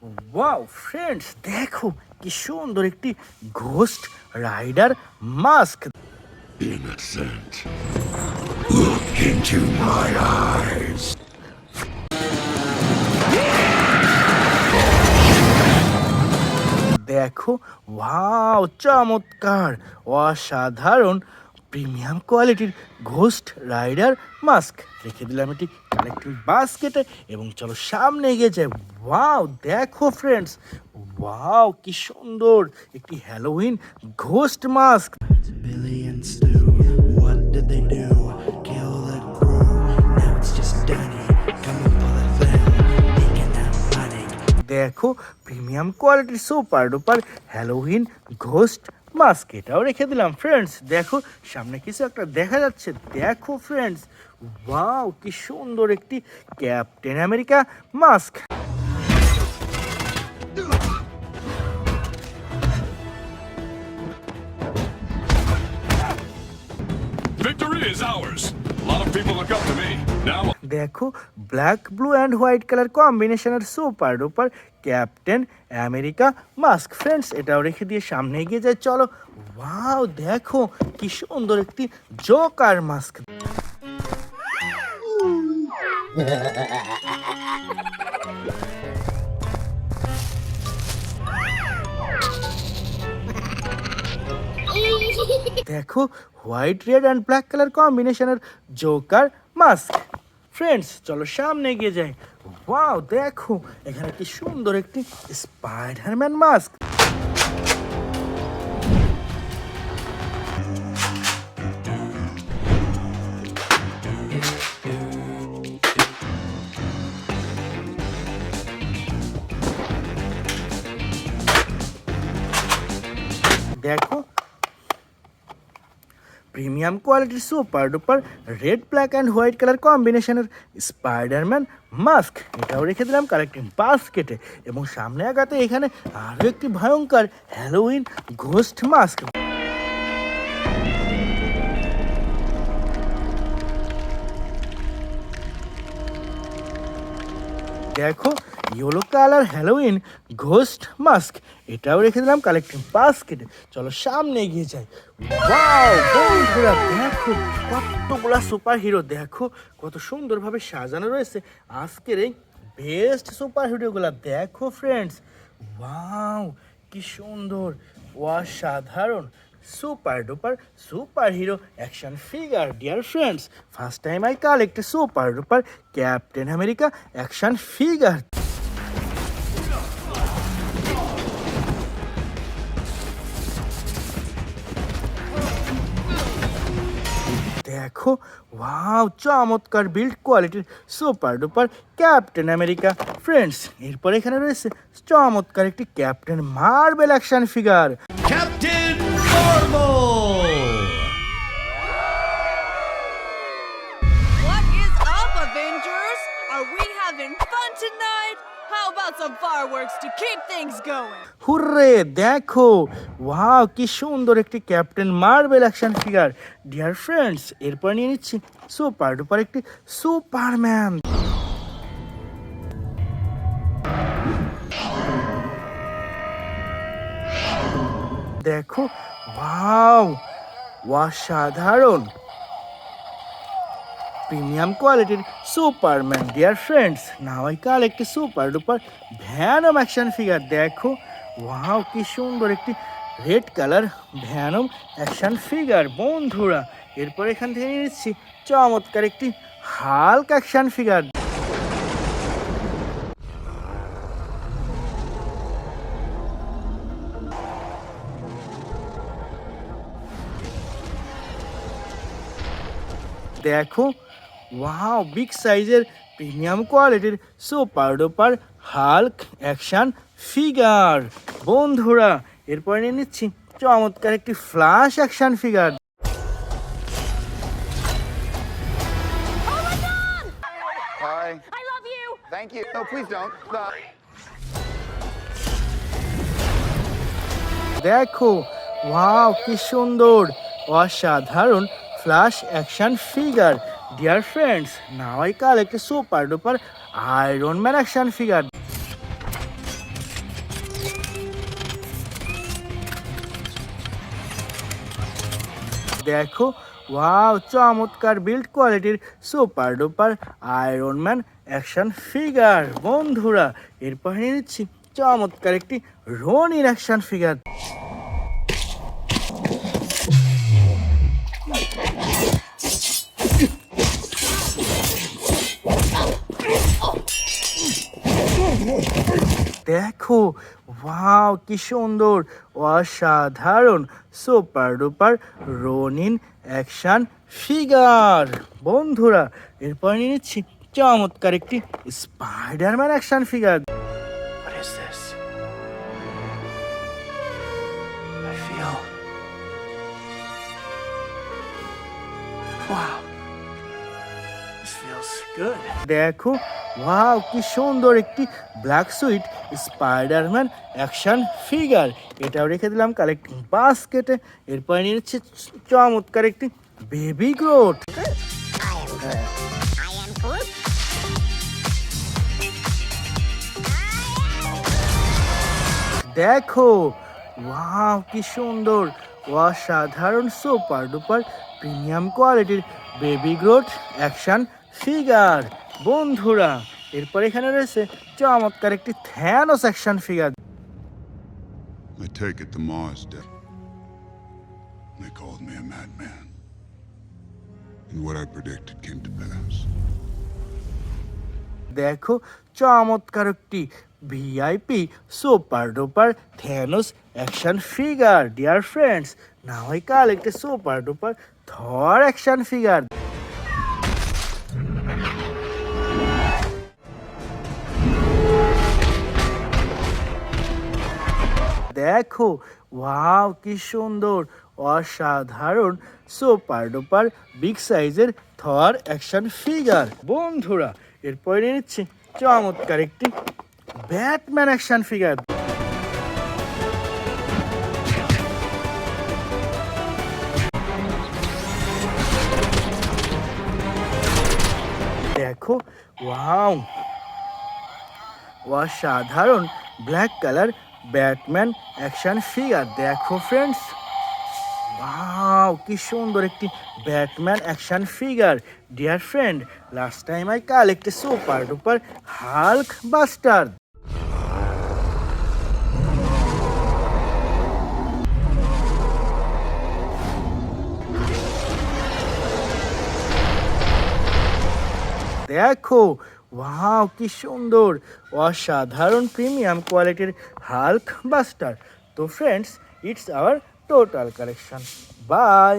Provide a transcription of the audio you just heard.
Wow friends, দেখো কি সুন্দর একটি Ghost Rider mask. Innocent. Look into my eyes. দেখো, ওয়াও চমৎকার, অসাধারণ প্রিমিয়াম কোয়ালিটির ঘোস্ট রাইডার মাস্ক। রেখে দিলাম এটি কালেক্টিং বাস্কেটে এবং চলো সামনে এগিয়ে যাই। ওয়াও দেখো ফ্রেন্ডস, ওয়াও কি সুন্দর একটি Halloween ghost mask. Billy and Stu, what did they do? Kill the crew. Now it's just Danny coming for the film, making that money. দেখো প্রিমিয়াম কোয়ালিটির super duper Halloween ghost mask, এটাও রেখে দিলাম friends. দেখো সামনে কিছু একটা দেখা যাচ্ছে, দেখো ফ্রেন্ডস, ওয়াও কি সুন্দর একটি captain America mask. Victory is ours. A lot of people look up to me. Now দেখো black blue and white colour কম্বিনেশনের super duper Captain America mask friends, এটাও রেখে দিয়ে সামনে এগিয়ে যায়। চলো, ওয়াও দেখো কি সুন্দর একটি জোকার মাস্ক। দেখো white red and black colour কম্বিনেশনের জোকার মাস্ক ফ্রেন্ডস, চলো সামনে এগিয়ে যাই। ওয়াও দেখো এখানে কি সুন্দর একটি স্পাইডারম্যান মাস্ক। দেখো প্রিমিয়াম কোয়ালিটির super duper red black and white colour কম্বিনেশনের স্পাইডারম্যান মাস্ক, এটাও রেখে দিলাম কালেক্টিং বাস্কেটে এবং সামনে আগাতে এখানে আরও একটি ভয়ঙ্কর হ্যালোউইন ঘোস্ট মাস্ক। দেখো yellow colour Halloween ghost mask, এটাও রেখে দিলাম কালেক্টিং বাস্কেটে। চলো সামনে এগিয়ে যাই। ওয়াও বন্ধুরা দেখো কতগুলা সুপার হিরো, দেখো কত সুন্দরভাবে সাজানো রয়েছে আজকের এই বেস্ট সুপার হিরোগুলা। দেখো ফ্রেন্ডস, ওয়াও কি সুন্দর অসাধারণ super duper super hero action figure. Dear friends, first time I collect super duper Captain America action figure. দেখো ওয়াও চমৎকার বিল্ড কোয়ালিটির super duper Captain America friends. এরপর এখানে রয়েছে চমৎকার একটি Captain Marvel action figure. Captain Marvel! What is up, Avengers? Are we having fun tonight? How about some fireworks to keep things going? Hurray দেখো, wow কি সুন্দর একটি Captain Marvel action figure. Dear friends, এরপর নিয়ে নিচ্ছি super duper একটি Superman. দেখো wow অসাধারণ প্রিমিয়াম কোয়ালিটির Superman. Dear friends, now I collect একটি super duper Venom action figure. দেখো ওয়াও কি সুন্দর একটি red colour Venom action figure বন্ধুরা। এরপর এখান থেকে নিয়ে নিচ্ছি চমৎকার একটি হাল্ক অ্যাকশন ফিগার। দেখো ওয়াও বিগ সাইজের প্রিমিয়াম কোয়ালিটির super duper Hulk action figure বন্ধুরা। এরপর নিয়ে নিচ্ছি চমৎকার একটি flash action figure. Hi. I love you! Thank you. No, please don't. দেখো ওয়াও কি সুন্দর অসাধারণ flash action figure. Dear friends, now I collect super duper iron man action figure. দেখো ওয়াও, চমৎকার বিল্ড কোয়ালিটির super duper iron man action figure. বন্ধুরা এরপর নিয়ে নিচ্ছি চমৎকার একটি রনির অ্যাকশন ফিগার। দেখো ওয়াও, কি সুন্দর অসাধারণ super duper Ronin action figure. বন্ধুরা এরপর নিয়ে নিচ্ছি চমৎকার একটি Spiderman action figure. What is this? I feel wow. This feels good. দেখো ওয়াও, কি সুন্দর একটি black sweet Spiderman action figure. এটাও রেখে দিলাম কালেক্টিং বাস্কেটে। এরপর নিয়ে নিচ্ছে চমৎকার একটি বেবি গ্রোথ। দেখো ওয়াও, কি সুন্দর অসাধারণ সুপার ডুপার প্রিমিয়াম কোয়ালিটির বেবি গ্রোথ অ্যাকশন ফিগার। বন্ধুরা এরপর এখানে রয়েছে চমৎকার একটি Thanos action figure. I take it the Mars did. They called me a madman. And what I predicted came to pass. দেখো চমৎকার একটি VIP super duper Thanos action figure. Dear friends, now I collect a super duper Thor action figure. দেখো wow, কি সুন্দর অসাধারণ super duper big সাইজের থর action figure. বন্ধুরা এরপরে নিয়ে নিচ্ছি চমৎকার একটি ব্যাটম্যান অ্যাকশন ফিগার। দেখো ওয়াও, অসাধারণ black colour Batman action figure. দেখো ফ্রেন্ডস, ওয়াও, কি সুন্দর একটি Batman action figure. Dear friend, last time I collect a super duper Hulkbuster. দেখো ওয়াও, কি সুন্দর অসাধারণ প্রিমিয়াম কোয়ালিটির হাল্ক বাস্টার। তো friends, it's our total collection. By.